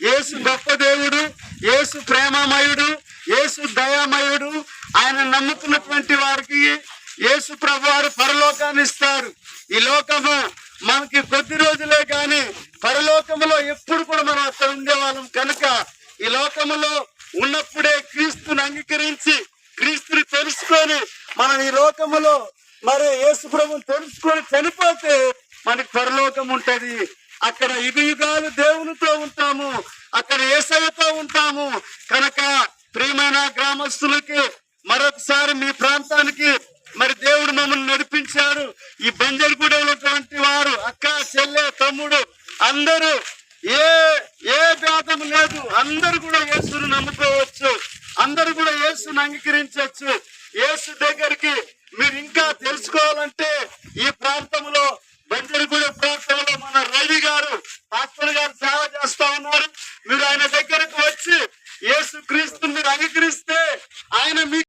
యేసు గొప్ప దేవుడు, యేసు ప్రేమమయుడు, యేసు దయామయుడు. ఆయన నమ్ముకున్నటువంటి వారికి యేసు ప్రభు వారు పరలోకాన్ని ఇస్తారు. ఈ లోకము మనకి కొద్ది రోజులే కానీ పరలోకములో ఎప్పుడు కూడా మనం అక్కడ ఉండేవాళ్ళం కనుక ఈ లోకములో ఉన్నప్పుడే క్రీస్తుని అంగీకరించి క్రీస్తుని తెలుసుకొని మనం ఈ లోకములో మరి యేసు ప్రభుని తెలుసుకొని చనిపోతే మనకి పరలోకం ఉంటది. అక్కడ యుగాలు దేవునితో ఉంటాము, అక్కడ యేసయ్యతో ఉంటాము. కనుక ప్రియమైన గ్రామస్తులకి మరొకసారి మీ ప్రాంతానికి మరి దేవుడు మమ్మల్ని నడిపించారు. ఈ బంజరుగూడెంలో ఉన్నటువంటి వారు అక్క, చెల్లె, తమ్ముడు అందరూ ఏ భేదం లేదు. అందరూ కూడా యేసును నమ్ముకోవచ్చు, అందరూ కూడా యేసును అంగీకరించవచ్చు. యేసు దగ్గరికి మీరు ఇంకా తెలుసుకోవాలంటే ఈ ప్రాంతంలో బంజరుగూడెం ప్రాంతంలో మన రవి గారు, పాస్టర్ గారు సేవ చేస్తా ఉన్నారు. మీరు ఆయన దగ్గరకు వచ్చి యేసు క్రీస్తుని మీరు అంగీకరిస్తే